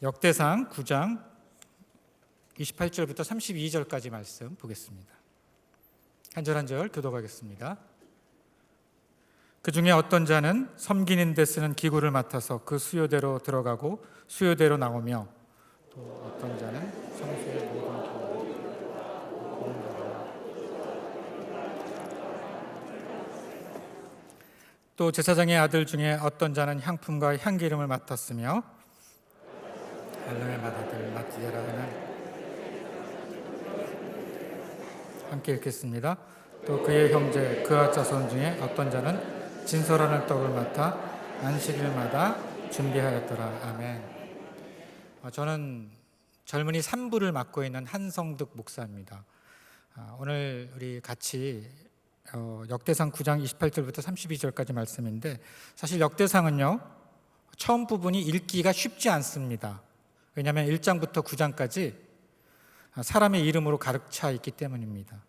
역대상 9장 28절부터 32절까지 말씀 보겠습니다. 한 절 한 절 교독하겠습니다. 그 중에 어떤 자는 섬기는 데 쓰는 기구를 맡아서 그 수요대로 들어가고 수요대로 나오며, 또 어떤 자는 성소의 모든 기구를 또 제사장의 아들 중에 어떤 자는 향품과 향기름을 맡았으며, 할례의 맏아들 마띠아라 하는, 함께 읽겠습니다. 또 그의 형제 그아 자손 중에 어떤 자는 진설하는 떡을 맡아 안식일마다 준비하였더라. 아멘. 저는 젊은이 3부를 맡고 있는 한성득 목사입니다. 오늘 우리 같이 역대상 9장 28절부터 32절까지 말씀인데, 사실 역대상은요 처음 부분이 읽기가 쉽지 않습니다. 왜냐하면 1장부터 9장까지 사람의 이름으로 가득 차 있기 때문입니다.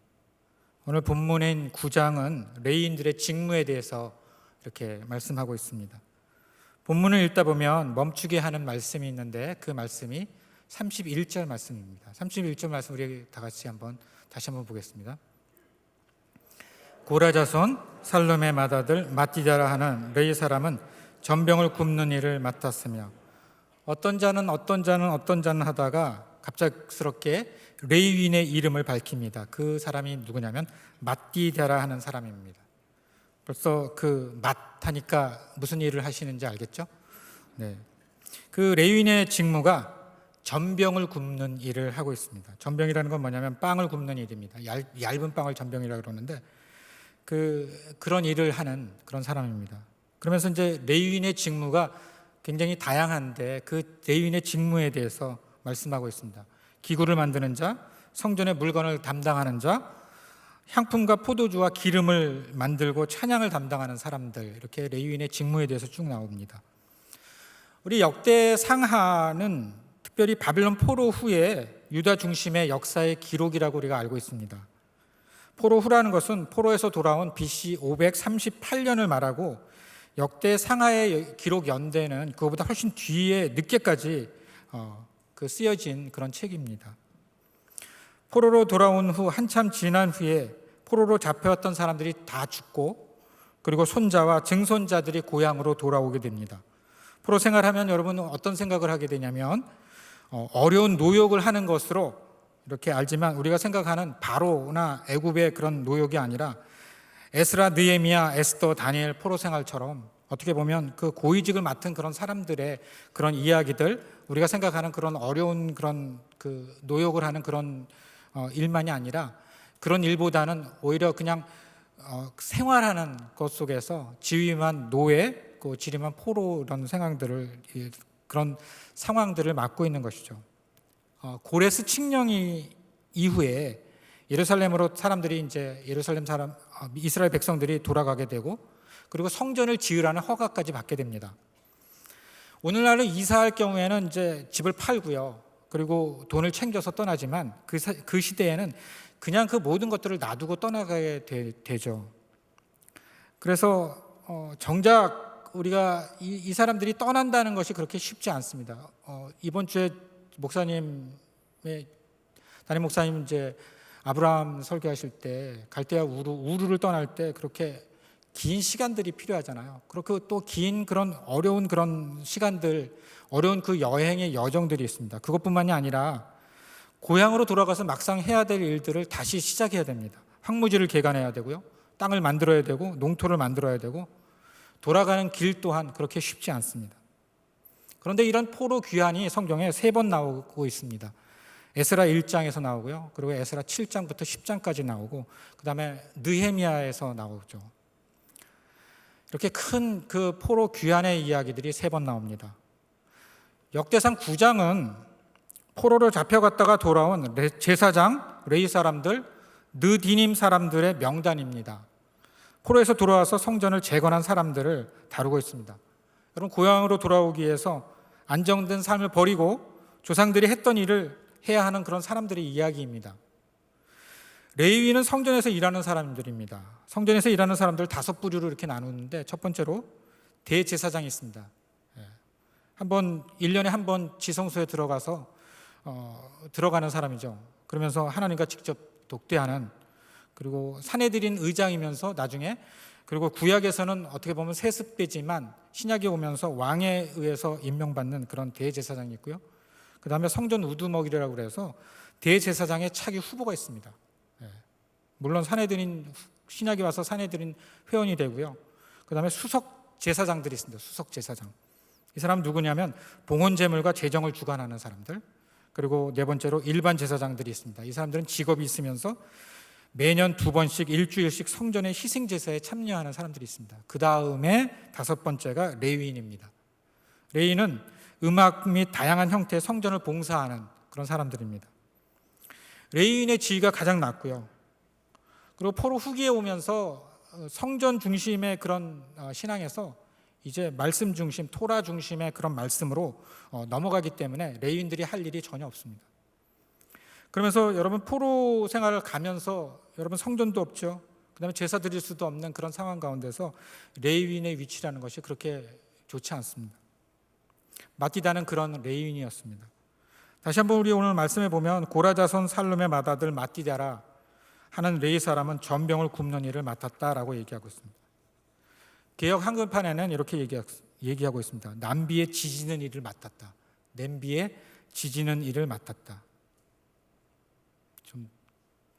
오늘 본문인 9장은 레위인들의 직무에 대해서 이렇게 말씀하고 있습니다. 본문을 읽다 보면 멈추게 하는 말씀이 있는데, 그 말씀이 31절 말씀입니다. 31절 말씀 우리 다 같이 다시 한번 보겠습니다. 고라 자손 살룸의 맏아들 마띠다라 하는 레위 사람은 전병을 굽는 일을 맡았으며, 어떤 자는 하다가 갑작스럽게 레위인의 이름을 밝힙니다. 그 사람이 누구냐면 마띠다라 하는 사람입니다. 벌써 그 하니까 무슨 일을 하시는지 알겠죠? 네. 그 레위인의 직무가 전병을 굽는 일을 하고 있습니다. 전병이라는 건 뭐냐면 빵을 굽는 일입니다. 얇은 빵을 전병이라고 그러는데, 그런 일을 하는 그런 사람입니다. 그러면서 이제 레위인의 직무가 굉장히 다양한데, 그 레위인의 직무에 대해서 말씀하고 있습니다. 기구를 만드는 자, 성전의 물건을 담당하는 자, 향품과 포도주와 기름을 만들고 찬양을 담당하는 사람들, 이렇게 레위인의 직무에 대해서 쭉 나옵니다. 우리 역대상하는 특별히 바빌론 포로 후에 유다 중심의 역사의 기록이라고 우리가 알고 있습니다. 포로 후라는 것은 포로에서 돌아온 BC 538년을 말하고, 역대상하의 기록 연대는 그거보다 훨씬 뒤에 늦게까지 쓰여진 그런 책입니다. 포로로 돌아온 후 한참 지난 후에 포로로 잡혀왔던 사람들이 다 죽고, 그리고 손자와 증손자들이 고향으로 돌아오게 됩니다. 포로 생활하면 여러분은 어떤 생각을 하게 되냐면, 어려운 노역을 하는 것으로 이렇게 알지만, 우리가 생각하는 바로나 애굽의 그런 노역이 아니라 에스라, 느헤미야, 에스더, 다니엘 포로 생활처럼 어떻게 보면 그 고위직을 맡은 그런 사람들의 그런 이야기들, 우리가 생각하는 그런 어려운 그런 그 노역을 하는 그런 일만이 아니라, 그런 일보다는 오히려 그냥 생활하는 것 속에서 지위만 노예, 지리만 포로, 이런 그런 상황들을 맡고 있는 것이죠. 고레스 칙령이 이후에 예루살렘으로 사람들이 이제 이스라엘 백성들이 돌아가게 되고, 그리고 성전을 지으라는 허가까지 받게 됩니다. 오늘날은 이사할 경우에는 이제 집을 팔고요, 그리고 돈을 챙겨서 떠나지만, 그 시대에는 그냥 그 모든 것들을 놔두고 떠나가게 되죠. 그래서 정작 우리가 이 사람들이 떠난다는 것이 그렇게 쉽지 않습니다. 이번 주에 담임 목사님 이제 아브라함 설교하실 때 갈대아 우르를 떠날 때 그렇게 긴 시간들이 필요하잖아요. 그렇고 또 긴 그런 어려운 그런 시간들, 어려운 그 여행의 여정들이 있습니다. 그것뿐만이 아니라 고향으로 돌아가서 막상 해야 될 일들을 다시 시작해야 됩니다. 황무지를 개간해야 되고요, 땅을 만들어야 되고, 농토를 만들어야 되고, 돌아가는 길 또한 그렇게 쉽지 않습니다. 그런데 이런 포로 귀환이 성경에 3번 나오고 있습니다. 에스라 1장에서 나오고요, 그리고 에스라 7장부터 10장까지 나오고, 그 다음에 느헤미야에서 나오죠. 이렇게 큰 그 포로 귀환의 이야기들이 3번 나옵니다. 역대상 9장은 포로를 잡혀갔다가 돌아온 제사장, 레위 사람들, 느디님 사람들의 명단입니다. 포로에서 돌아와서 성전을 재건한 사람들을 다루고 있습니다. 여러분, 고향으로 돌아오기 위해서 안정된 삶을 버리고 조상들이 했던 일을 해야 하는 그런 사람들의 이야기입니다. 레위인은 성전에서 일하는 사람들입니다. 성전에서 일하는 사람들 5부류로 이렇게 나누는데, 첫 번째로 대제사장이 있습니다. 한번 1년에 한 번 지성소에 들어가서 들어가는 사람이죠. 그러면서 하나님과 직접 독대하는, 그리고 사내들인 의장이면서 나중에, 그리고 구약에서는 어떻게 보면 세습되지만 신약에 오면서 왕에 의해서 임명받는 그런 대제사장이 있고요. 그 다음에 성전 우두머리라고 그래서 대제사장의 차기 후보가 있습니다. 물론 사내들인, 신약에 와서 사내들인 회원이 되고요. 그 다음에 수석 제사장들이 있습니다. 수석 제사장. 이 사람 누구냐면 봉헌 제물과 제정을 주관하는 사람들, 그리고 네 번째로 일반 제사장들이 있습니다. 이 사람들은 직업이 있으면서 매년 2번씩 일주일씩 성전의 희생 제사에 참여하는 사람들이 있습니다. 그 다음에 5번째가 레위인입니다. 레위인은 음악 및 다양한 형태의 성전을 봉사하는 그런 사람들입니다. 레위인의 지위가 가장 낮고요. 그리고 포로 후기에 오면서 성전 중심의 그런 신앙에서 이제 말씀 중심, 토라 중심의 그런 말씀으로 넘어가기 때문에 레위인들이 할 일이 전혀 없습니다. 그러면서 여러분 포로 생활을 가면서 여러분 성전도 없죠. 그 다음에 제사 드릴 수도 없는 그런 상황 가운데서 레위인의 위치라는 것이 그렇게 좋지 않습니다. 마띠다는 그런 레위인이었습니다. 다시 한번 우리 오늘 말씀해 보면 고라자손 살룸의 맏아들 마띠다라 하는 레위 사람은 전병을 굽는 일을 맡았다라고 얘기하고 있습니다. 개역 한글판에는 이렇게 얘기하고 있습니다. 남비에 지지는 일을 맡았다. 냄비에 지지는 일을 맡았다. 좀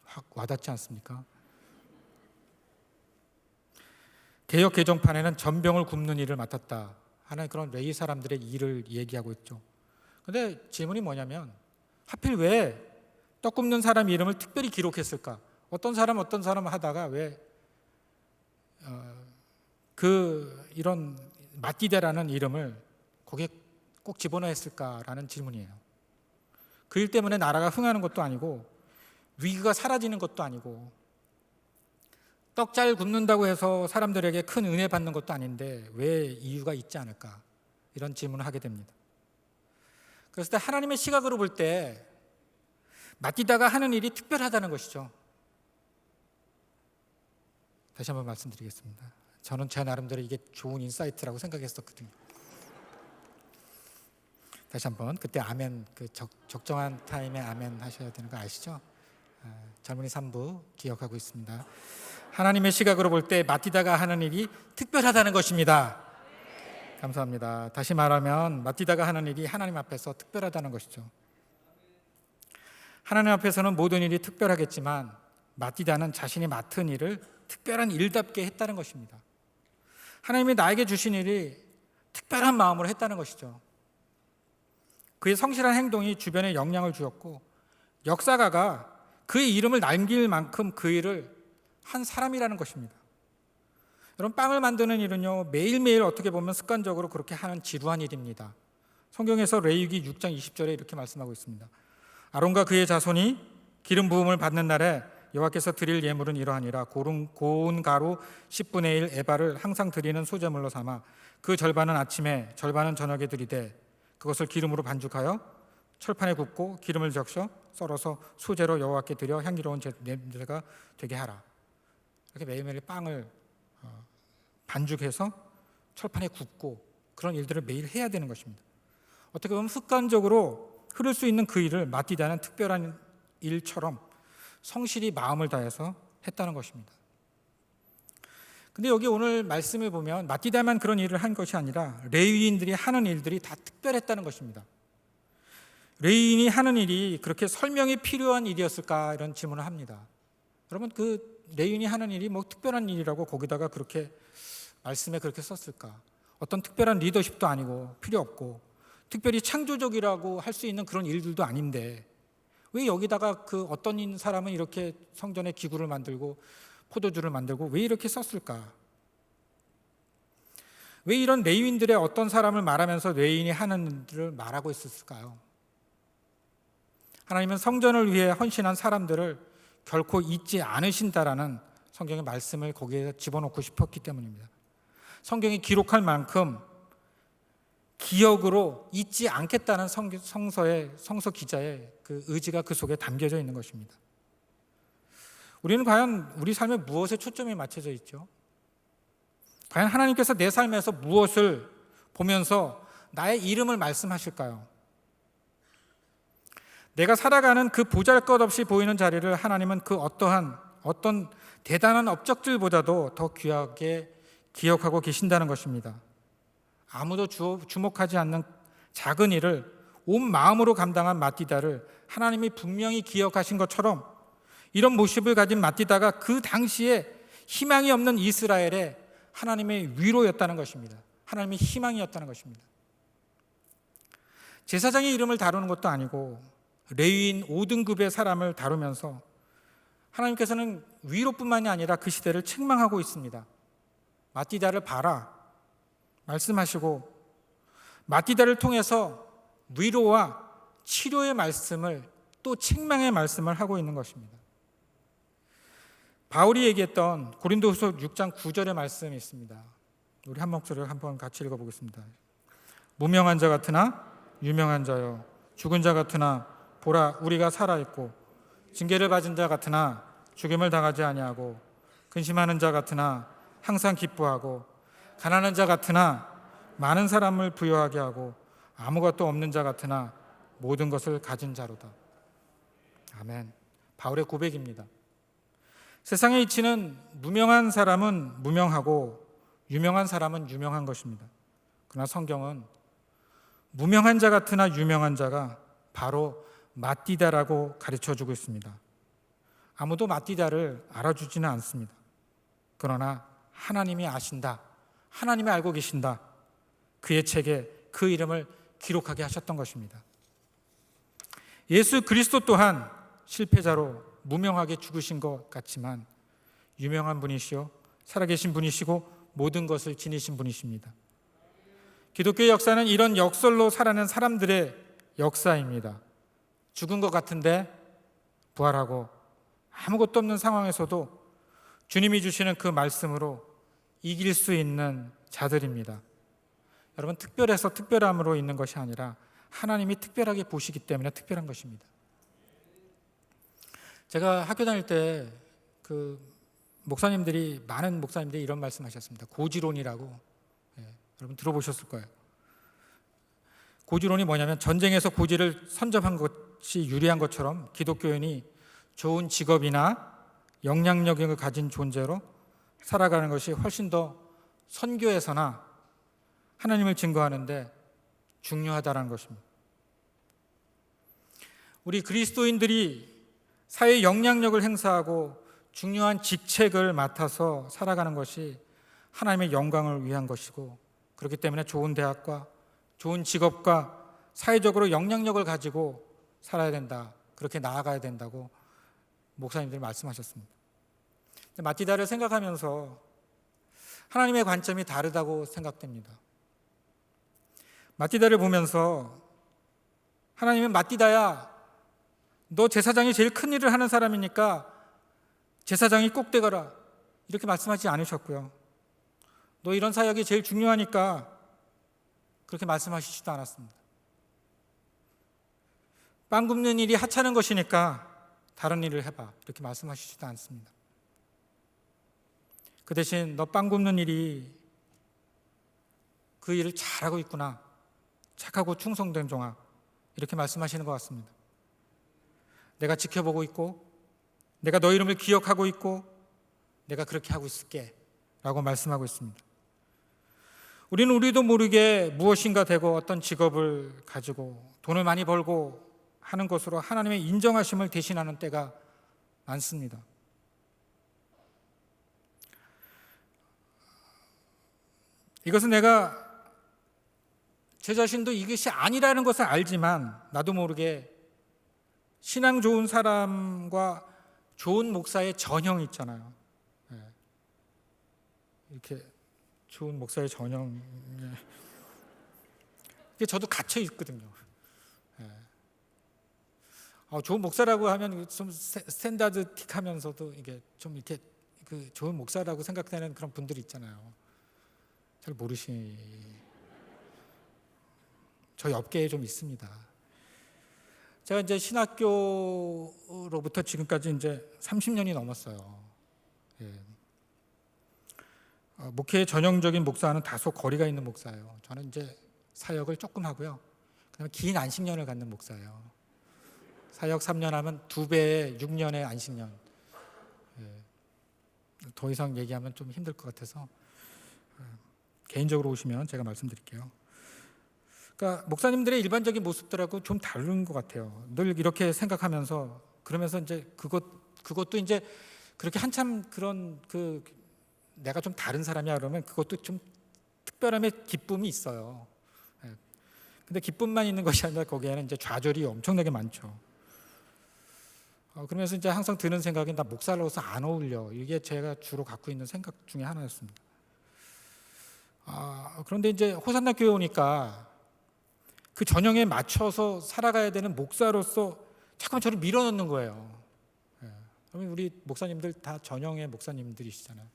확 와닿지 않습니까? 개역 개정판에는 전병을 굽는 일을 맡았다 하는 그런 레위 사람들의 일을 얘기하고 있죠. 그런데 질문이 뭐냐면 하필 왜 떡 굽는 사람 이름을 특별히 기록했을까? 어떤 사람 하다가 왜 이런 마띠다라는 이름을 거기에 꼭 집어넣어야 했을까라는 질문이에요. 그 일 때문에 나라가 흥하는 것도 아니고 위기가 사라지는 것도 아니고 떡 잘 굽는다고 해서 사람들에게 큰 은혜 받는 것도 아닌데 왜 이유가 있지 않을까? 이런 질문을 하게 됩니다. 그랬을 때 하나님의 시각으로 볼 때 마띠다가 하는 일이 특별하다는 것이죠. 다시 한번 말씀드리겠습니다. 저는 제 나름대로 이게 좋은 인사이트라고 생각했었거든요. 다시 한번 그때 아멘, 적정한 타임에 아멘 하셔야 되는 거 아시죠? 젊은이 3부 기억하고 있습니다. 하나님의 시각으로 볼 때 마띠다가 하는 일이 특별하다는 것입니다. 감사합니다. 다시 말하면 마띠다가 하는 일이 하나님 앞에서 특별하다는 것이죠. 하나님 앞에서는 모든 일이 특별하겠지만 마띠다는 자신이 맡은 일을 특별한 일답게 했다는 것입니다. 하나님이 나에게 주신 일이 특별한 마음으로 했다는 것이죠. 그의 성실한 행동이 주변에 영향을 주었고 역사가가 그의 이름을 남길 만큼 그 일을 한 사람이라는 것입니다. 여러분, 빵을 만드는 일은요 매일매일 어떻게 보면 습관적으로 그렇게 하는 지루한 일입니다. 성경에서 레위기 6장 20절에 이렇게 말씀하고 있습니다. 아론과 그의 자손이 기름 부음을 받는 날에 여호와께서 드릴 예물은 이러하니라. 고운 가루 10분의 1 에바를 항상 드리는 소제물로 삼아 그 절반은 아침에 절반은 저녁에 드리되 그것을 기름으로 반죽하여 철판에 굽고 기름을 적셔 썰어서 소제로 여호와께 드려 향기로운 냄새가 되게 하라. 이렇게 매일매일 빵을 반죽해서 철판에 굽고 그런 일들을 매일 해야 되는 것입니다. 어떻게 보면 습관적으로 흐를 수 있는 그 일을 마띠다는 특별한 일처럼 성실히 마음을 다해서 했다는 것입니다. 근데 여기 오늘 말씀을 보면 마띠다만 그런 일을 한 것이 아니라 레위인들이 하는 일들이 다 특별했다는 것입니다. 레위인이 하는 일이 그렇게 설명이 필요한 일이었을까 이런 질문을 합니다. 여러분, 그 레위인이 하는 일이 뭐 특별한 일이라고 거기다가 그렇게 말씀에 그렇게 썼을까? 어떤 특별한 리더십도 아니고 필요 없고 특별히 창조적이라고 할 수 있는 그런 일들도 아닌데 왜 여기다가 그 어떤 사람은 이렇게 성전에 기구를 만들고 포도주를 만들고 왜 이렇게 썼을까? 왜 이런 레위인들의 어떤 사람을 말하면서 레위인이 하는 일을 말하고 있었을까요? 하나님은 성전을 위해 헌신한 사람들을 결코 잊지 않으신다라는 성경의 말씀을 거기에 집어넣고 싶었기 때문입니다. 성경이 기록할 만큼 기억으로 잊지 않겠다는 성서 기자의 그 의지가 그 속에 담겨져 있는 것입니다. 우리는 과연 우리 삶에 무엇에 초점이 맞춰져 있죠? 과연 하나님께서 내 삶에서 무엇을 보면서 나의 이름을 말씀하실까요? 내가 살아가는 그 보잘것없이 보이는 자리를 하나님은 그 어떤 대단한 업적들보다도 더 귀하게 기억하고 계신다는 것입니다. 아무도 주목하지 않는 작은 일을 온 마음으로 감당한 마띠다를 하나님이 분명히 기억하신 것처럼 이런 모습을 가진 마띠다가 그 당시에 희망이 없는 이스라엘의 하나님의 위로였다는 것입니다. 하나님의 희망이었다는 것입니다. 제사장의 이름을 다루는 것도 아니고 레위인 5등급의 사람을 다루면서 하나님께서는 위로뿐만이 아니라 그 시대를 책망하고 있습니다. 마띠다를 봐라 말씀하시고 마띠다를 통해서 위로와 치료의 말씀을 또 책망의 말씀을 하고 있는 것입니다. 바울이 얘기했던 고린도후서 6장 9절의 말씀이 있습니다. 우리 한 목소리로 한번 같이 읽어보겠습니다. 무명한 자 같으나 유명한 자요, 죽은 자 같으나 보라 우리가 살아있고, 징계를 받은 자 같으나 죽임을 당하지 아니하고, 근심하는 자 같으나 항상 기뻐하고, 가난한 자 같으나 많은 사람을 부유하게 하고, 아무것도 없는 자 같으나 모든 것을 가진 자로다. 아멘. 바울의 고백입니다. 세상의 이치는 무명한 사람은 무명하고 유명한 사람은 유명한 것입니다. 그러나 성경은 무명한 자 같으나 유명한 자가 바로 마띠다라고 가르쳐주고 있습니다. 아무도 마띠다를 알아주지는 않습니다. 그러나 하나님이 아신다, 하나님이 알고 계신다, 그의 책에 그 이름을 기록하게 하셨던 것입니다. 예수 그리스도 또한 실패자로 무명하게 죽으신 것 같지만 유명한 분이시요 살아계신 분이시고 모든 것을 지니신 분이십니다. 기독교의 역사는 이런 역설로 살아낸 사람들의 역사입니다. 죽은 것 같은데 부활하고 아무것도 없는 상황에서도 주님이 주시는 그 말씀으로 이길 수 있는 자들입니다. 여러분, 특별해서 특별함으로 있는 것이 아니라 하나님이 특별하게 보시기 때문에 특별한 것입니다. 제가 학교 다닐 때 많은 목사님들이 이런 말씀하셨습니다. 고지론이라고. 여러분 들어보셨을 거예요. 고지론이 뭐냐면 전쟁에서 고지를 선점한 것이 유리한 것처럼 기독교인이 좋은 직업이나 영향력을 가진 존재로 살아가는 것이 훨씬 더 선교에서나 하나님을 증거하는데 중요하다는 것입니다. 우리 그리스도인들이 사회의 영향력을 행사하고 중요한 직책을 맡아서 살아가는 것이 하나님의 영광을 위한 것이고, 그렇기 때문에 좋은 대학과 좋은 직업과 사회적으로 영향력을 가지고 살아야 된다, 그렇게 나아가야 된다고 목사님들이 말씀하셨습니다. 마띠다를 생각하면서 하나님의 관점이 다르다고 생각됩니다. 마띠다를 보면서 하나님은 마띠다야, 너 제사장이 제일 큰 일을 하는 사람이니까 제사장이 꼭 되거라, 이렇게 말씀하지 않으셨고요. 너 이런 사역이 제일 중요하니까 그렇게 말씀하시지도 않았습니다. 빵 굽는 일이 하찮은 것이니까 다른 일을 해봐, 이렇게 말씀하시지도 않습니다. 그 대신 너 빵 굽는 일이 그 일을 잘하고 있구나, 착하고 충성된 종아, 이렇게 말씀하시는 것 같습니다. 내가 지켜보고 있고 내가 너 이름을 기억하고 있고 내가 그렇게 하고 있을게 라고 말씀하고 있습니다. 우리는 우리도 모르게 무엇인가 되고 어떤 직업을 가지고 돈을 많이 벌고 하는 것으로 하나님의 인정하심을 대신하는 때가 많습니다. 이것은 내가 제 자신도 이것이 아니라는 것을 알지만 나도 모르게 신앙 좋은 사람과 좋은 목사의 전형이 있잖아요. 이렇게 좋은 목사의 전형, 이게 저도 갇혀 있거든요. 좋은 목사라고 하면 좀 스탠다드틱하면서도 이게 좀 이렇게 그 좋은 목사라고 생각되는 그런 분들이 있잖아요. 잘 저희 업계에 좀 있습니다. 제가 이제 신학교로부터 지금까지 이제 30년이 넘었어요. 목회의 전형적인 목사는 다소 거리가 있는 목사예요. 저는 이제 사역을 조금 하고요. 그다음에 긴 안식년을 갖는 목사예요. 사역 3년 하면 2배의 6년의 안식년. 더 이상 얘기하면 좀 힘들 것 같아서 개인적으로 오시면 제가 말씀드릴게요. 그러니까 목사님들의 일반적인 모습들하고 좀 다른 것 같아요. 늘 이렇게 생각하면서 그러면서 이제 그것도 이제 그렇게 한참 그런 내가 좀 다른 사람이야 그러면 그것도 좀 특별함의 기쁨이 있어요. 근데 기쁨만 있는 것이 아니라 거기에는 이제 좌절이 엄청나게 많죠. 그러면서 이제 항상 드는 생각이 나 목사로서 안 어울려. 이게 제가 주로 갖고 있는 생각 중에 하나였습니다. 그런데 이제 호산나 교회 오니까 그 전형에 맞춰서 살아가야 되는 목사로서 자꾸만 저를 밀어넣는 거예요. 그러면 우리 목사님들 다 전형의 목사님들이시잖아요.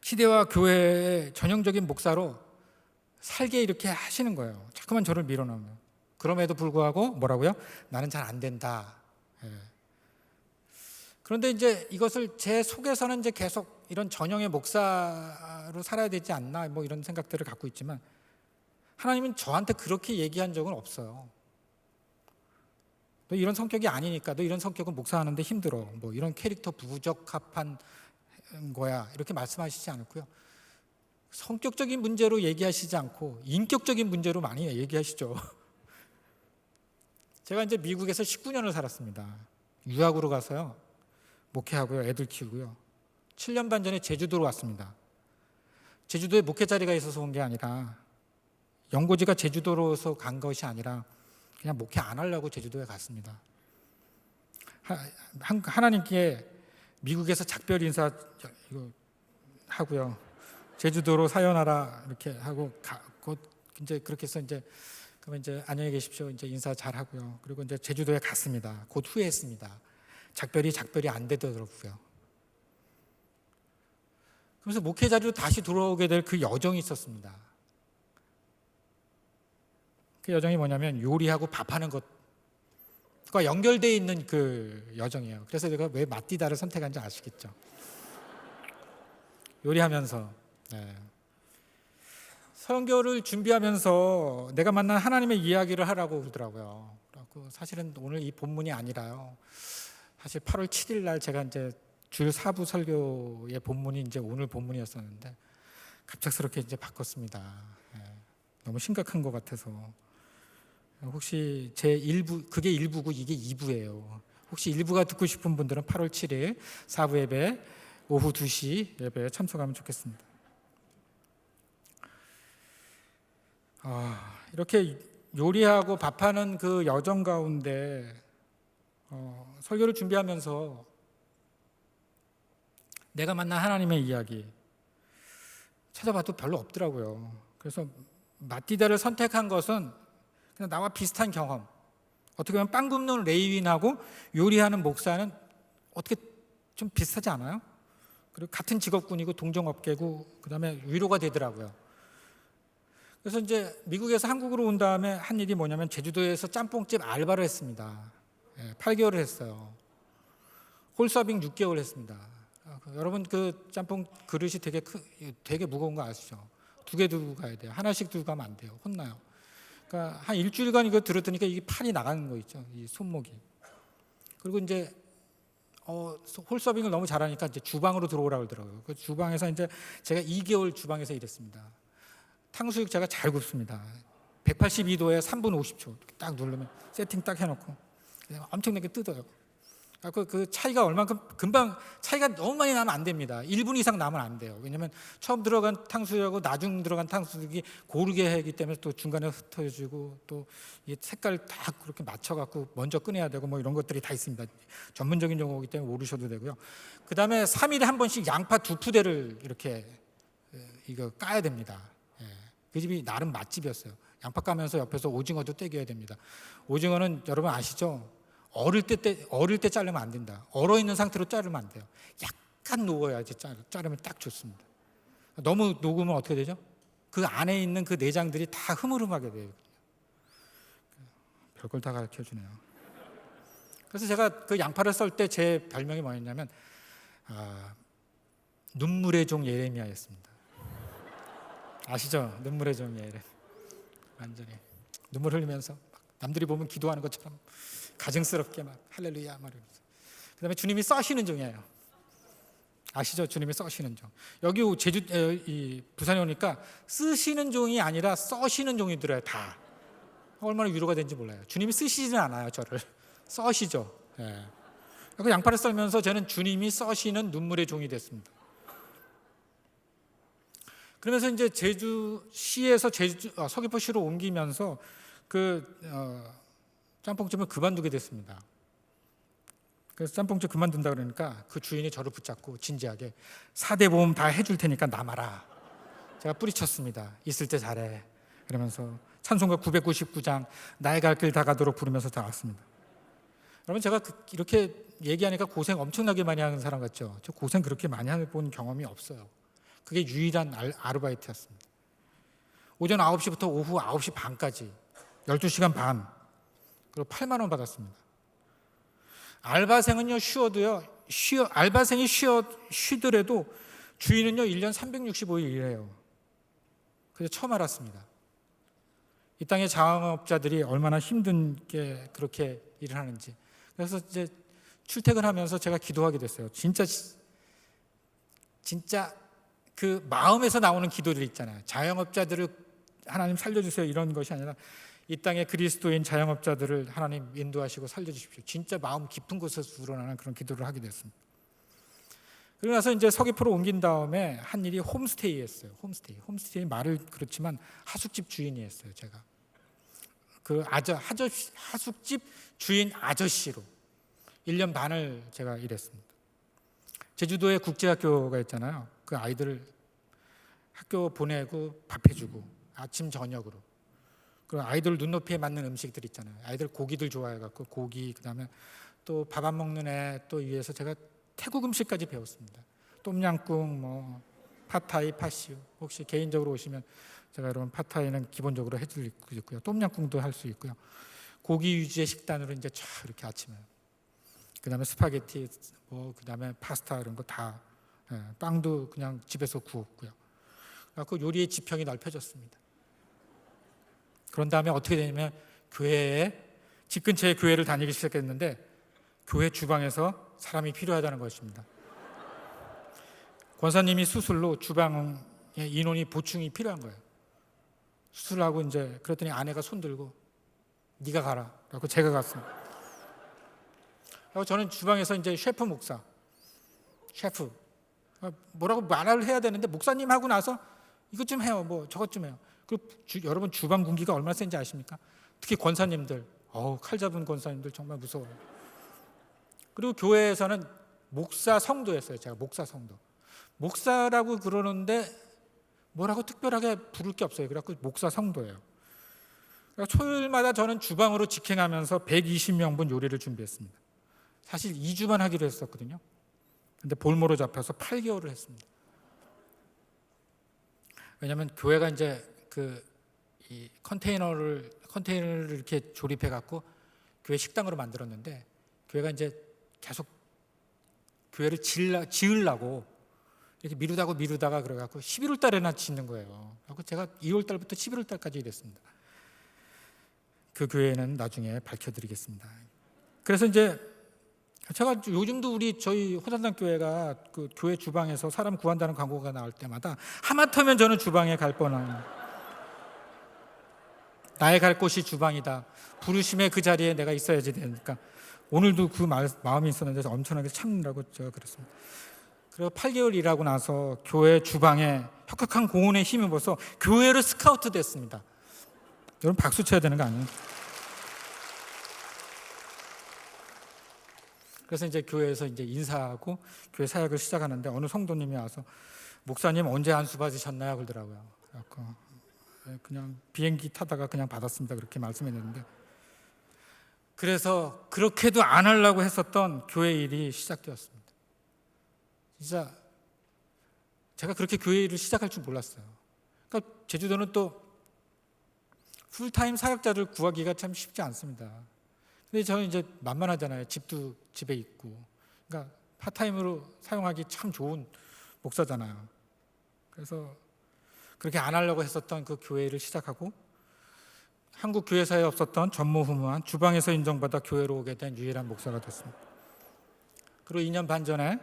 시대와 교회의 전형적인 목사로 살게 이렇게 하시는 거예요. 자꾸만 저를 밀어넣으면. 그럼에도 불구하고 뭐라고요? 나는 잘 안 된다. 그런데 이제 이것을 제 속에서는 이제 계속 이런 전형의 목사로 살아야 되지 않나 뭐 이런 생각들을 갖고 있지만 하나님은 저한테 그렇게 얘기한 적은 없어요. 너 이런 성격이 아니니까 너 이런 성격은 목사하는데 힘들어. 뭐 이런 캐릭터 부적합한 거야. 이렇게 말씀하시지 않았고요. 성격적인 문제로 얘기하시지 않고 인격적인 문제로 많이 얘기하시죠. 제가 이제 미국에서 19년을 살았습니다. 유학으로 가서요. 목회하고요. 애들 키우고요. 7년 반 전에 제주도로 왔습니다. 제주도에 목회 자리가 있어서 온 게 아니라 연고지가 제주도로서 간 것이 아니라 그냥 목회 안 하려고 제주도에 갔습니다. 하나님께 미국에서 작별 인사 이거 하고요. 제주도로 사연하라 이렇게 하고 곧 이제 그렇게 해서 이제 그러면 이제 안녕히 계십시오. 이제 인사 잘 하고요. 그리고 이제 제주도에 갔습니다. 곧 후회했습니다. 작별이 안 되더라고요. 그래서 목회 자리로 다시 돌아오게 될 그 여정이 있었습니다. 그 여정이 뭐냐면 요리하고 밥하는 것과 연결되어 있는 그 여정이에요. 그래서 제가 왜 마띠다를 선택한지 아시겠죠? 요리하면서 설교를 준비하면서 내가 만난 하나님의 이야기를 하라고 그러더라고요. 그래서 사실은 오늘 이 본문이 아니라요. 사실 8월 7일 날 제가 이제 줄 4부 설교의 본문이 이제 오늘 본문이었었는데 갑작스럽게 이제 바꿨습니다. 너무 심각한 것 같아서. 혹시 제 1부, 그게 1부고 이게 2부예요. 혹시 1부가 듣고 싶은 분들은 8월 7일 4부 예배 오후 2시 예배에 참석하면 좋겠습니다. 이렇게 요리하고 밥하는 그 여정 가운데 설교를 준비하면서 내가 만난 하나님의 이야기 찾아봐도 별로 없더라고요. 그래서 마띠다를 선택한 것은 그냥 나와 비슷한 경험. 어떻게 보면 빵 굽는 레위인하고 요리하는 목사는 어떻게 좀 비슷하지 않아요? 그리고 같은 직업군이고 동종업계고 그다음에 위로가 되더라고요. 그래서 이제 미국에서 한국으로 온 다음에 한 일이 뭐냐면 제주도에서 짬뽕집 알바를 했습니다. 8개월을 했어요. 홀서빙 6개월 했습니다. 여러분 그 짬뽕 그릇이 되게 무거운 거 아시죠? 2개 들고 가야 돼요. 하나씩 들고 가면 안 돼요. 혼나요. 그러니까 한 일주일간 이거 들었더니까 이게 팔이 나가는 거 있죠. 이 손목이. 그리고 이제 홀서빙을 너무 잘하니까 이제 주방으로 들어오라고 그러더라고요. 그 주방에서 이제 제가 2개월 주방에서 일했습니다. 탕수육 제가 잘 굽습니다. 182도에 3분 50초 딱 누르면 세팅 딱 해놓고 엄청나게 뜯어요. 그 차이가 얼만큼 금방 차이가 너무 많이 나면 안 됩니다. 1분 이상 나면 안 돼요. 왜냐하면 처음 들어간 탕수육하고 나중 들어간 탕수육이 고르게 하기 때문에 또 중간에 흩어지고 또 이 색깔 다 그렇게 맞춰갖고 먼저 꺼내야 되고 뭐 이런 것들이 다 있습니다. 전문적인 용어이기 때문에 모르셔도 되고요. 그 다음에 3일에 한 번씩 양파 2푸대를 이렇게 이거 까야 됩니다. 그 집이 나름 맛집이었어요. 양파 까면서 옆에서 오징어도 떼겨야 됩니다. 오징어는 여러분 아시죠? 어릴 때 자르면 안 된다. 얼어 있는 상태로 자르면 안 돼요. 약간 녹아야지 자르면 딱 좋습니다. 너무 녹으면 어떻게 되죠? 그 안에 있는 그 내장들이 다 흐물흐물하게 돼요. 별걸 다 가르쳐 주네요. 그래서 제가 그 양파를 썰 때 제 별명이 뭐였냐면 눈물의 종 예레미야였습니다. 아시죠? 눈물의 종이에요. 이래. 완전히 눈물 흘리면서 막 남들이 보면 기도하는 것처럼 가증스럽게 막 할렐루야 말하면서. 그다음에 주님이 써시는 종이에요. 아시죠? 주님이 써시는 종. 여기 이 부산에 오니까 쓰시는 종이 아니라 써시는 종이 들어요. 다. 얼마나 위로가 되는지 몰라요. 주님이 쓰시지는 않아요, 저를. 써시죠. 예. 그 양파를 썰면서 저는 주님이 써시는 눈물의 종이 됐습니다. 그러면서 이제 제주시에서 서귀포시로 옮기면서 짬뽕집을 그만두게 됐습니다. 그래서 짬뽕집 그만둔다 그러니까 그 주인이 저를 붙잡고 진지하게 4대 보험 다 해줄 테니까 남아라. 제가 뿌리쳤습니다. 있을 때 잘해. 그러면서 찬송가 999장 나의 갈 길 다 가도록 부르면서 다 왔습니다. 여러분 제가 이렇게 얘기하니까 고생 엄청나게 많이 하는 사람 같죠? 저 고생 그렇게 많이 해본 경험이 없어요. 그게 유일한 아르바이트였습니다. 오전 9시부터 오후 9시 반까지 12시간 반 그리고 8만 원 받았습니다. 알바생은요 알바생이 쉬더라도 주인은요 1년 365일 일해요. 그래서 처음 알았습니다. 이 땅의 자영업자들이 얼마나 힘든 게 그렇게 일을 하는지. 그래서 이제 출퇴근하면서 제가 기도하게 됐어요. 진짜 그 마음에서 나오는 기도들 있잖아요. 자영업자들을 하나님 살려주세요 이런 것이 아니라 이 땅의 그리스도인 자영업자들을 하나님 인도하시고 살려주십시오. 진짜 마음 깊은 곳에서 우러나는 그런 기도를 하게 됐습니다. 그러고 나서 이제 서귀포로 옮긴 다음에 한 일이 홈스테이였어요. 홈스테이 말을 그렇지만 하숙집 주인이었어요. 제가 그 하숙집 주인 아저씨로 1년 반을 제가 일했습니다. 제주도에 국제학교가 있잖아요. 그 아이들을 학교 보내고 밥 해주고 아침 저녁으로. 그리고 아이들 눈높이에 맞는 음식들 있잖아요. 아이들 고기들 좋아해갖고 고기, 그다음에 또 밥 안 먹는 애 또 위해서 제가 태국 음식까지 배웠습니다. 똠양꿍, 뭐 팟타이, 팥시우. 혹시 개인적으로 오시면 제가 여러분 팟타이는 기본적으로 해줄 수 있고요. 똠양꿍도 할 수 있고요. 고기 위주의 식단으로 이제 쫙 이렇게 아침에. 그다음에 스파게티, 뭐 그다음에 파스타 이런 거 다. 빵도 그냥 집에서 구웠고요. 그 요리의 지평이 넓혀졌습니다. 그런 다음에 어떻게 되냐면 집 근처에 교회를 다니기 시작했는데 교회 주방에서 사람이 필요하다는 것입니다. 권사님이 수술로 주방에 인원이 보충이 필요한 거예요. 수술하고 이제 그랬더니 아내가 손들고 네가 가라. 그래서 제가 갔습니다. 그리고 저는 주방에서 이제 셰프 뭐라고 말을 해야 되는데 목사님 하고 나서 이것 좀 해요. 뭐 저것 좀 해요. 여러분 주방 군기가 얼마나 센지 아십니까? 특히 권사님들, 칼 잡은 권사님들 정말 무서워요. 그리고 교회에서는 목사 성도였어요. 제가 목사 성도. 목사라고 그러는데 뭐라고 특별하게 부를 게 없어요. 그래서 목사 성도예요. 초일마다 저는 주방으로 직행하면서 120명분 요리를 준비했습니다. 사실 2주만 하기로 했었거든요. 근데 볼모로 잡혀서 8개월을 했습니다. 왜냐하면 교회가 이제 이 컨테이너를 이렇게 조립해 갖고 교회 식당으로 만들었는데 교회가 이제 계속 교회를 지으려고 이렇게 미루다가 그래 갖고 11월 달에나 짓는 거예요. 그래서 제가 2월 달부터 11월 달까지 일했습니다. 그 교회는 나중에 밝혀드리겠습니다. 그래서 이제 제가 요즘도 저희 호산당 교회가 그 교회 주방에서 사람 구한다는 광고가 나올 때마다 하마터면 저는 주방에 갈 뻔한 나의 갈 곳이 주방이다. 부르심의 그 자리에 내가 있어야지 되니까 오늘도 그 마음이 있었는데 엄청나게 참느라고 제가 그랬습니다. 그리고 8개월 일하고 나서 교회 주방에 혁혁한 공헌에 힘입어서 교회로 스카우트 됐습니다. 여러분 박수 쳐야 되는 거 아니에요? 그래서 이제 교회에서 이제 인사하고 교회 사역을 시작하는데 어느 성도님이 와서 목사님 언제 안수 받으셨나요? 그러더라고요. 그래서 그냥 비행기 타다가 그냥 받았습니다. 그렇게 말씀했는데 그래서 그렇게도 안 하려고 했었던 교회 일이 시작되었습니다. 진짜 제가 그렇게 교회 일을 시작할 줄 몰랐어요. 그러니까 제주도는 또 풀타임 사역자를 구하기가 참 쉽지 않습니다. 근데 저는 이제 만만하잖아요. 집도 집에 있고. 그러니까 파타임으로 사용하기 참 좋은 목사잖아요. 그래서 그렇게 안 하려고 했었던 그 교회를 시작하고 한국 교회사에 없었던 전무후무한 주방에서 인정받아 교회로 오게 된 유일한 목사가 됐습니다. 그리고 2년 반 전에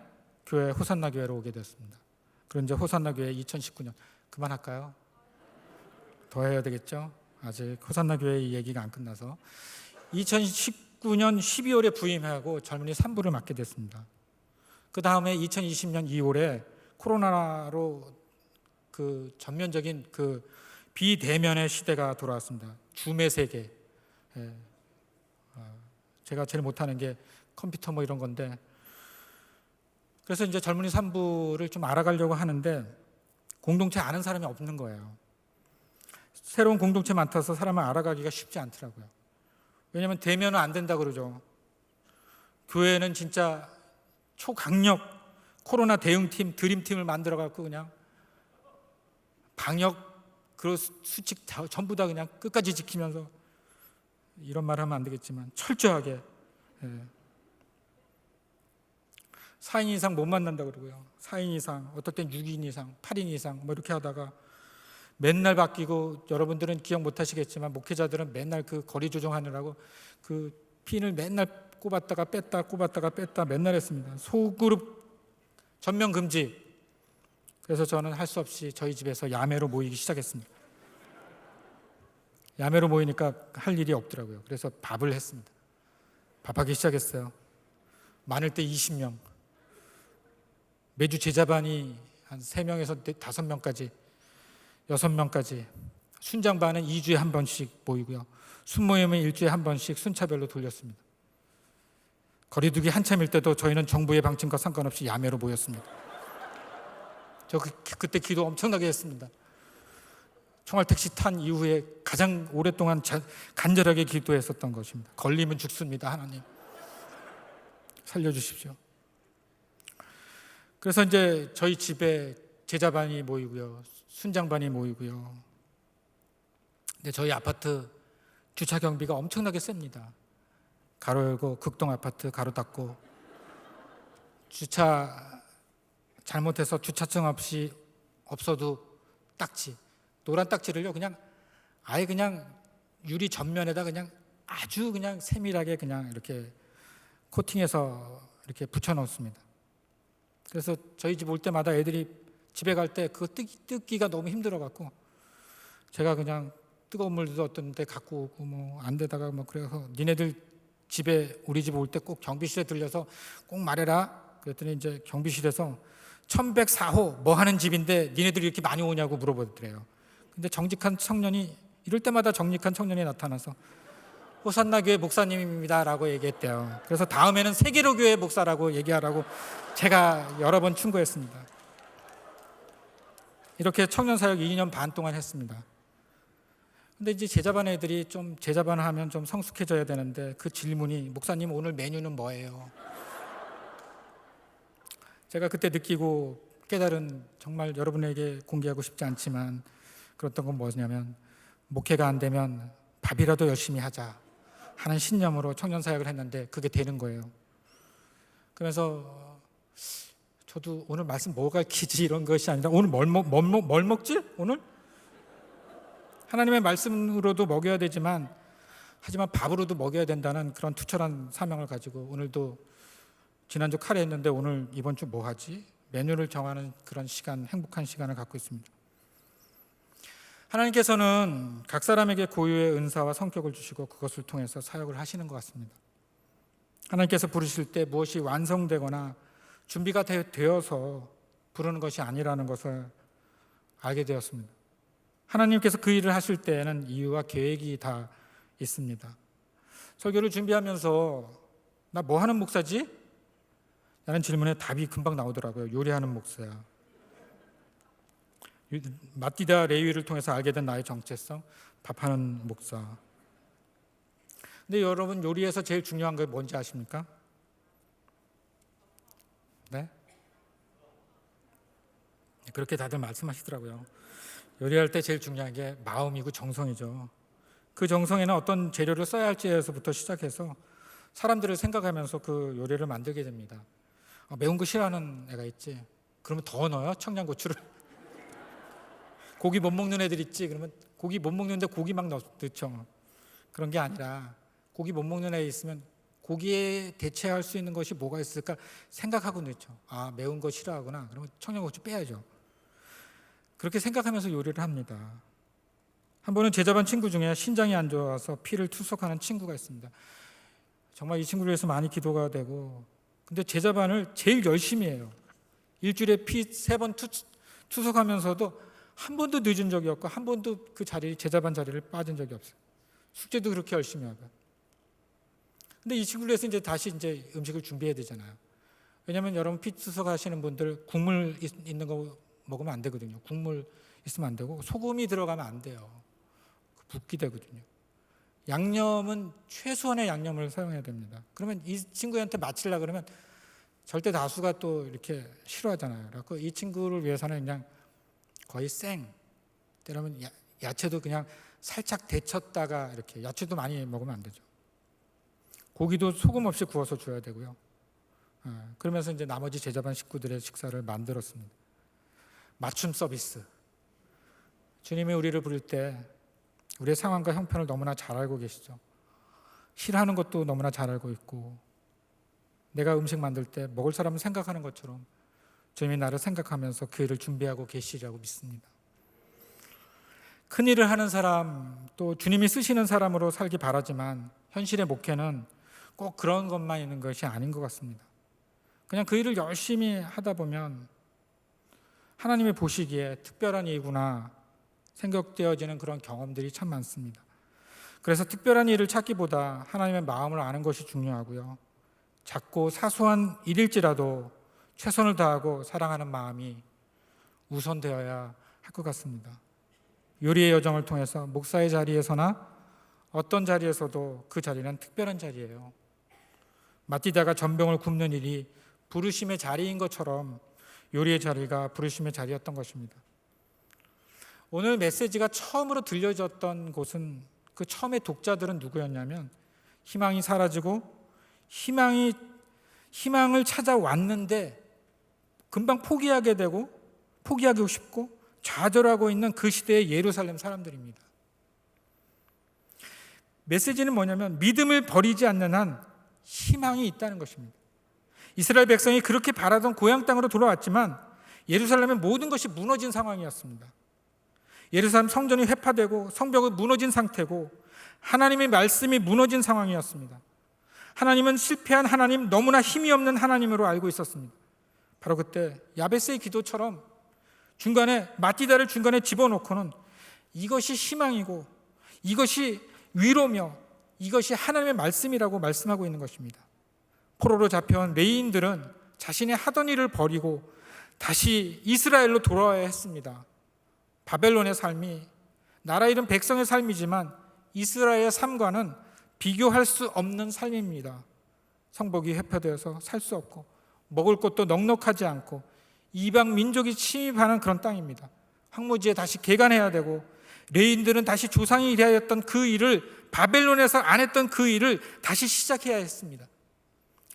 교회 호산나 교회로 오게 됐습니다. 그리고 이제 호산나 교회 2019년 그만할까요? 더 해야 되겠죠? 아직 호산나 교회 얘기가 안 끝나서 2019년 12월에 부임하고 젊은이 3부를 맡게 됐습니다. 그 다음에 2020년 2월에 코로나로 그 전면적인 그 비대면의 시대가 돌아왔습니다. 줌의 세계. 제가 제일 못하는 게 컴퓨터 뭐 이런 건데, 그래서 이제 젊은이 3부를 좀 알아가려고 하는데 공동체 아는 사람이 없는 거예요. 새로운 공동체 많다서 사람을 알아가기가 쉽지 않더라고요. 왜냐하면 대면은 안 된다 그러죠. 교회는 진짜 초강력 코로나 대응팀, 드림팀을 만들어갖고 그냥 방역 그 수칙 전부 다 그냥 끝까지 지키면서, 이런 말 하면 안 되겠지만 철저하게 4인 이상 못 만난다 그러고요. 4인 이상, 어떨 땐 6인 이상, 8인 이상 뭐 이렇게 하다가 맨날 바뀌고, 여러분들은 기억 못 하시겠지만 목회자들은 맨날 그 거리 조정하느라고 그 핀을 맨날 꼽았다가 뺐다 맨날 했습니다. 소그룹 전면 금지. 그래서 저는 할 수 없이 저희 집에서 야매로 모이기 시작했습니다. 야매로 모이니까 할 일이 없더라고요. 그래서 밥을 했습니다. 밥하기 시작했어요. 많을 때 20명. 매주 제자반이 한 3명에서 5명까지, 6명까지. 순장반은 2주에 한 번씩 모이고요. 순모임은 일주일에 한 번씩 순차별로 돌렸습니다. 거리두기 한참일 때도 저희는 정부의 방침과 상관없이 야매로 모였습니다. 저 그때 기도 엄청나게 했습니다. 총알택시 탄 이후에 가장 오랫동안 간절하게 기도했었던 것입니다. 걸리면 죽습니다. 하나님 살려주십시오. 그래서 이제 저희 집에 제자반이 모이고요, 순장반이 모이고요. 근데 저희 아파트 주차 경비가 엄청나게 셉니다. 가로 열고 극동 아파트 가로 닫고, 주차 잘못해서 주차증 없이 없어도 딱지, 노란 딱지를요 그냥 아예 그냥 유리 전면에다 그냥 아주 그냥 세밀하게 그냥 이렇게 코팅해서 이렇게 붙여 놓습니다. 그래서 저희 집 올 때마다 애들이 집에 갈 때 그거 뜯기가 너무 힘들어 갖고 제가 그냥 뜨거운 물도 어떤 데 갖고 오고 뭐 안 되다가 뭐 그래서 니네들 집에 우리 집 올 때 꼭 경비실에 들려서 꼭 말해라. 그랬더니 이제 경비실에서 1104호 뭐 하는 집인데 니네들이 이렇게 많이 오냐고 물어보더래요. 근데 정직한 청년이, 이럴 때마다 정직한 청년이 나타나서 호산나 교회 목사님입니다 라고 얘기했대요. 그래서 다음에는 세계로 교회 목사라고 얘기하라고 제가 여러 번 충고했습니다. 이렇게 청년 사역 2년 반 동안 했습니다. 근데 이제 제자반 애들이 좀 제자반을 하면 좀 성숙해져야 되는데 그 질문이, 목사님 오늘 메뉴는 뭐예요? 제가 그때 느끼고 깨달은, 정말 여러분에게 공개하고 싶지 않지만 그랬던 건 뭐냐면, 목회가 안 되면 밥이라도 열심히 하자 하는 신념으로 청년 사역을 했는데 그게 되는 거예요. 그래서 저도 오늘 말씀 뭐 가르치지 이런 것이 아니라 오늘 뭘 먹지? 오늘? 하나님의 말씀으로도 먹여야 되지만 하지만 밥으로도 먹여야 된다는 그런 투철한 사명을 가지고 오늘도, 지난주 카레 했는데 오늘 이번 주 뭐 하지? 메뉴를 정하는 그런 시간, 행복한 시간을 갖고 있습니다. 하나님께서는 각 사람에게 고유의 은사와 성격을 주시고 그것을 통해서 사역을 하시는 것 같습니다. 하나님께서 부르실 때 무엇이 완성되거나 준비가 되어서 부르는 것이 아니라는 것을 알게 되었습니다. 하나님께서 그 일을 하실 때에는 이유와 계획이 다 있습니다. 설교를 준비하면서 나 뭐 하는 목사지? 라는 질문에 답이 금방 나오더라고요. 요리하는 목사야. 마띠다 레위를 통해서 알게 된 나의 정체성, 밥하는 목사. 근데 여러분, 요리에서 제일 중요한 게 뭔지 아십니까? 네? 그렇게 다들 말씀하시더라고요. 요리할 때 제일 중요한 게 마음이고 정성이죠. 그 정성에는 어떤 재료를 써야 할지에서부터 시작해서 사람들을 생각하면서 그 요리를 만들게 됩니다. 매운 거 싫어하는 애가 있지? 그러면 더 넣어요? 청양고추를? 고기 못 먹는 애들 있지? 그러면 고기 못 먹는데 고기 막 넣죠. 그런 게 아니라 고기 못 먹는 애 있으면 고기에 대체할 수 있는 것이 뭐가 있을까 생각하고 넣죠. 아, 매운 거 싫어하구나. 그러면 청양고추 빼야죠. 그렇게 생각하면서 요리를 합니다. 한 번은 제자반 친구 중에 신장이 안 좋아서 피를 투석하는 친구가 있습니다. 정말 이 친구를 위해서 많이 기도가 되고, 근데 제자반을 제일 열심히 해요. 일주일에 피 3번 투석하면서도 한 번도 늦은 적이 없고 한 번도 그 자리, 제자반 자리를 빠진 적이 없어요. 숙제도 그렇게 열심히 하고. 근데 이 친구를 위해서 다시 음식을 준비해야 되잖아요. 왜냐하면 여러분 피 투석하시는 분들 국물 있는 거 먹으면 안 되거든요. 국물 있으면 안 되고 소금이 들어가면 안 돼요. 붓기 되거든요. 양념은 최소한의 양념을 사용해야 됩니다. 그러면 이 친구한테 맞추려고 그러면 절대 다수가 또 이렇게 싫어하잖아요. 그래서 이 친구를 위해서는 그냥 거의 때로는 야채도 그냥 살짝 데쳤다가 이렇게, 야채도 많이 먹으면 안 되죠. 고기도 소금 없이 구워서 줘야 되고요. 그러면서 나머지 제자반 식구들의 식사를 만들었습니다. 맞춤 서비스. 주님이 우리를 부를 때 우리의 상황과 형편을 너무나 잘 알고 계시죠. 싫어하는 것도 너무나 잘 알고 있고, 내가 음식 만들 때 먹을 사람을 생각하는 것처럼 주님이 나를 생각하면서 그 일을 준비하고 계시리라고 믿습니다. 큰 일을 하는 사람, 또 주님이 쓰시는 사람으로 살기 바라지만 현실의 목회는 꼭 그런 것만 있는 것이 아닌 것 같습니다. 그냥 그 일을 열심히 하다 보면 하나님이 보시기에 특별한 일이구나 생각되어지는 그런 경험들이 참 많습니다. 그래서 특별한 일을 찾기보다 하나님의 마음을 아는 것이 중요하고요. 작고 사소한 일일지라도 최선을 다하고 사랑하는 마음이 우선되어야 할 것 같습니다. 요리의 여정을 통해서 목사의 자리에서나 어떤 자리에서도 그 자리는 특별한 자리예요. 마티다가 전병을 굽는 일이 부르심의 자리인 것처럼 요리의 자리가 부르심의 자리였던 것입니다. 오늘 메시지가 처음으로 들려졌던 곳은, 그 처음에 독자들은 누구였냐면 희망이 사라지고 희망을 찾아왔는데 금방 포기하고 싶고 좌절하고 있는 그 시대의 예루살렘 사람들입니다. 메시지는 뭐냐면 믿음을 버리지 않는 한 희망이 있다는 것입니다. 이스라엘 백성이 그렇게 바라던 고향 땅으로 돌아왔지만 예루살렘의 모든 것이 무너진 상황이었습니다. 예루살렘 성전이 회파되고 성벽이 무너진 상태고 하나님의 말씀이 무너진 상황이었습니다. 하나님은 실패한 하나님, 너무나 힘이 없는 하나님으로 알고 있었습니다. 바로 그때 야베스의 기도처럼 마티다를 중간에 집어넣고는 이것이 희망이고 이것이 위로며 이것이 하나님의 말씀이라고 말씀하고 있는 것입니다. 포로로 잡혀온 레위인들은 자신이 하던 일을 버리고 다시 이스라엘로 돌아와야 했습니다. 바벨론의 삶이 나라 잃은 백성의 삶이지만 이스라엘의 삶과는 비교할 수 없는 삶입니다. 성벽이 회파되어서 살 수 없고 먹을 것도 넉넉하지 않고 이방 민족이 침입하는 그런 땅입니다. 황무지에 다시 개간해야 되고 레위인들은 다시 조상이 일하였던 그 일을, 바벨론에서 안 했던 그 일을 다시 시작해야 했습니다.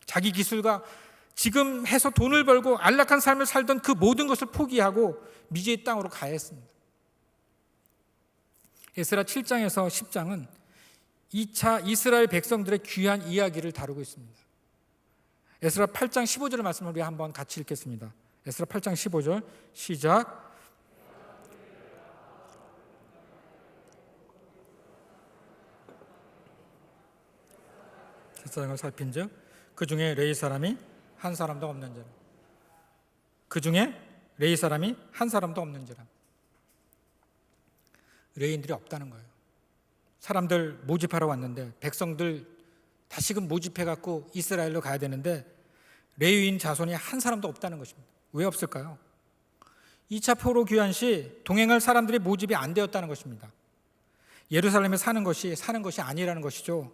자기 기술과 지금 해서 돈을 벌고 안락한 삶을 살던 그 모든 것을 포기하고 미지의 땅으로 가야 했습니다. 에스라 7장에서 10장은 2차 이스라엘 백성들의 귀한 이야기를 다루고 있습니다. 에스라 8장 15절의 말씀을 우리 한번 같이 읽겠습니다. 에스라 8장 15절 시작. 제사장을 살핀즉 그 중에 레위 사람이 한 사람도 없는지라. 그 중에 레위 사람이 한 사람도 없는지라. 레위인들이 없다는 거예요. 사람들 모집하러 왔는데 백성들 다시금 모집해갖고 이스라엘로 가야 되는데 레위인 자손이 한 사람도 없다는 것입니다. 왜 없을까요? 2차 포로 귀환 시 동행할 사람들이 모집이 안 되었다는 것입니다. 예루살렘에 사는 것이 아니라는 것이죠.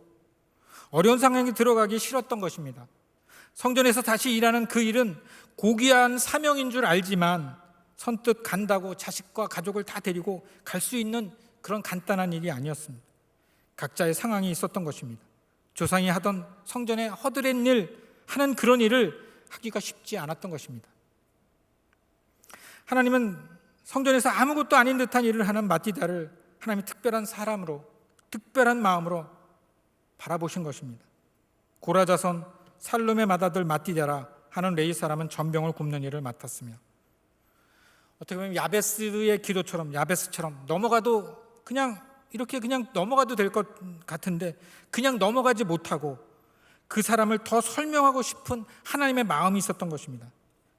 어려운 상황에 들어가기 싫었던 것입니다. 성전에서 다시 일하는 그 일은 고귀한 사명인 줄 알지만 선뜻 간다고 자식과 가족을 다 데리고 갈 수 있는 그런 간단한 일이 아니었습니다. 각자의 상황이 있었던 것입니다. 조상이 하던 성전에 허드렛 일 하는 그런 일을 하기가 쉽지 않았던 것입니다. 하나님은 성전에서 아무것도 아닌 듯한 일을 하는 마티다를 하나님이 특별한 사람으로, 특별한 마음으로 바라보신 것입니다. 고라자손 살룸의 맏아들 마티다라 하는 레위 사람은 전병을 굽는 일을 맡았으며, 어떻게 보면 야베스의 기도처럼, 야베스처럼 넘어가도 그냥 이렇게 그냥 넘어가도 될 것 같은데 그냥 넘어가지 못하고 그 사람을 더 설명하고 싶은 하나님의 마음이 있었던 것입니다.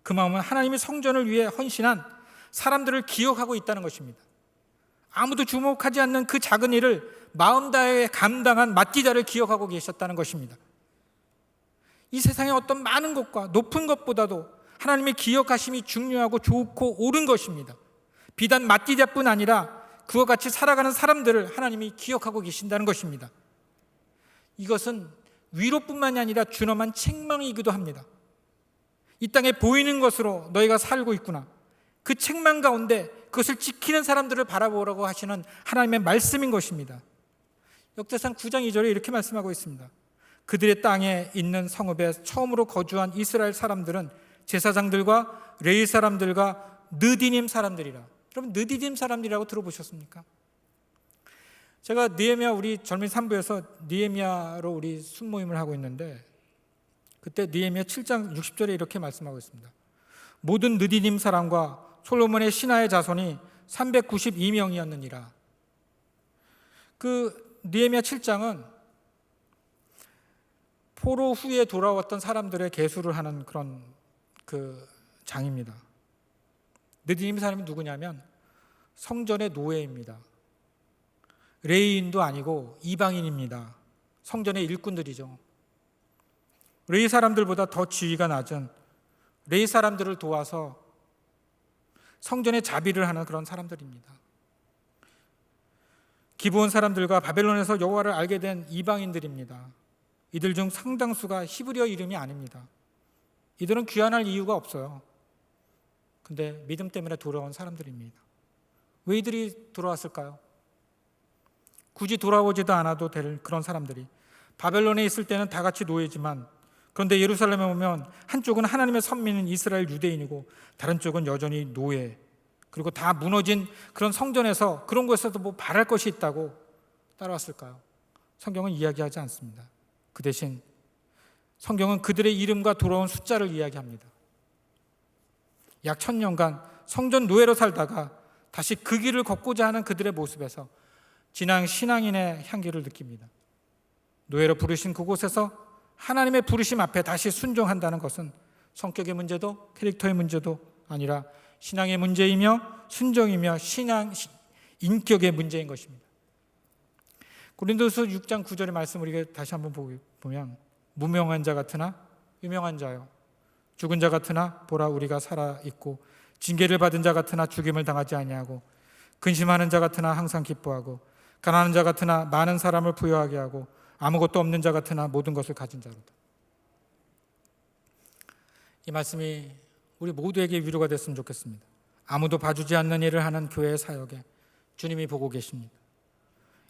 그 마음은 하나님의 성전을 위해 헌신한 사람들을 기억하고 있다는 것입니다. 아무도 주목하지 않는 그 작은 일을 마음 다해 감당한 마티다를 기억하고 계셨다는 것입니다. 이 세상의 어떤 많은 것과 높은 것보다도 하나님의 기억하심이 중요하고 좋고 옳은 것입니다. 비단 마티다뿐 아니라 그와 같이 살아가는 사람들을 하나님이 기억하고 계신다는 것입니다. 이것은 위로뿐만이 아니라 준엄한 책망이기도 합니다. 이 땅에 보이는 것으로 너희가 살고 있구나. 그 책망 가운데 그것을 지키는 사람들을 바라보라고 하시는 하나님의 말씀인 것입니다. 역대상 9장 2절에 이렇게 말씀하고 있습니다. 그들의 땅에 있는 성읍에 처음으로 거주한 이스라엘 사람들은 제사장들과 레위 사람들과 느디님 사람들이라. 여러분, 느디님 사람들이라고 들어보셨습니까? 제가 느헤미야, 우리 젊은 산부에서 느헤미야로 우리 순모임을 하고 있는데, 그때 느헤미야 7장 60절에 이렇게 말씀하고 있습니다. 모든 느디님 사람과 솔로몬의 신하의 자손이 392명이었느니라. 그 느헤미야 7장은 포로 후에 돌아왔던 사람들의 계수를 하는 그런 그 장입니다. 느디님 사람이 누구냐면 성전의 노예입니다. 레위인도 아니고 이방인입니다. 성전의 일꾼들이죠. 레위 사람들보다 더 지위가 낮은 레위 사람들을 도와서 성전의 자비를 하는 그런 사람들입니다. 기브온 사람들과 바벨론에서 여호와를 알게 된 이방인들입니다. 이들 중 상당수가 히브리어 이름이 아닙니다. 이들은 귀환할 이유가 없어요. 근데 믿음 때문에 돌아온 사람들입니다. 왜 이들이 돌아왔을까요? 굳이 돌아오지도 않아도 될 그런 사람들이 바벨론에 있을 때는 다 같이 노예지만, 그런데 예루살렘에 오면 한쪽은 하나님의 선민인 이스라엘 유대인이고 다른 쪽은 여전히 노예, 그리고 다 무너진 그런 성전에서 그런 곳에서도 뭐 바랄 것이 있다고 따라왔을까요? 성경은 이야기하지 않습니다. 그 대신 성경은 그들의 이름과 돌아온 숫자를 이야기합니다. 약 1000년간 성전 노예로 살다가 다시 그 길을 걷고자 하는 그들의 모습에서 진앙 신앙인의 향기를 느낍니다. 노예로 부르신 그곳에서 하나님의 부르심 앞에 다시 순종한다는 것은 성격의 문제도 캐릭터의 문제도 아니라 신앙의 문제이며 순종이며 신앙 인격의 문제인 것입니다. 고린도서 6장 9절의 말씀을 우리가 다시 한번 보면, 무명한 자 같으나 유명한 자요, 죽은 자 같으나 보라 우리가 살아 있고, 징계를 받은 자 같으나 죽임을 당하지 아니하고, 근심하는 자 같으나 항상 기뻐하고, 가난한 자 같으나 많은 사람을 부유하게 하고, 아무것도 없는 자 같으나 모든 것을 가진 자로다. 이 말씀이 우리 모두에게 위로가 됐으면 좋겠습니다. 아무도 봐주지 않는 일을 하는 교회의 사역에 주님이 보고 계십니다.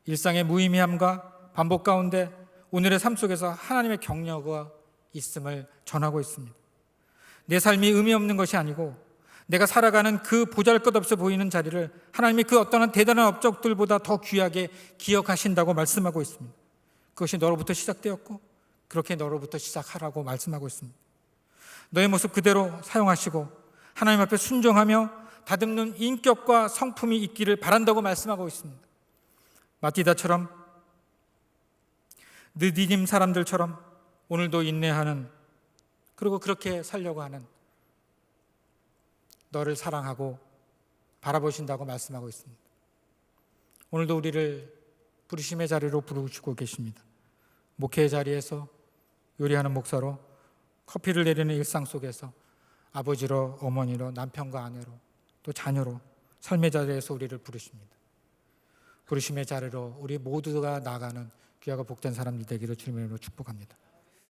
일상의 무의미함과 반복 가운데 오늘의 삶 속에서 하나님의 격려가 있음을 전하고 있습니다. 내 삶이 의미 없는 것이 아니고 내가 살아가는 그 보잘것없어 보이는 자리를 하나님이 그 어떠한 대단한 업적들보다 더 귀하게 기억하신다고 말씀하고 있습니다. 그것이 너로부터 시작되었고 그렇게 너로부터 시작하라고 말씀하고 있습니다. 너의 모습 그대로 사용하시고 하나님 앞에 순종하며 다듬는 인격과 성품이 있기를 바란다고 말씀하고 있습니다. 마티다처럼, 느디님 사람들처럼 오늘도 인내하는, 그리고 그렇게 살려고 하는 너를 사랑하고 바라보신다고 말씀하고 있습니다. 오늘도 우리를 부르심의 자리로 부르시고 계십니다. 목회의 자리에서, 요리하는 목사로, 커피를 내리는 일상 속에서 아버지로, 어머니로, 남편과 아내로, 또 자녀로 삶의 자리에서 우리를 부르십니다. 부르심의 자리로 우리 모두가 나아가는 귀하고 복된 사람들 되기를 주님의 이름으로 축복합니다.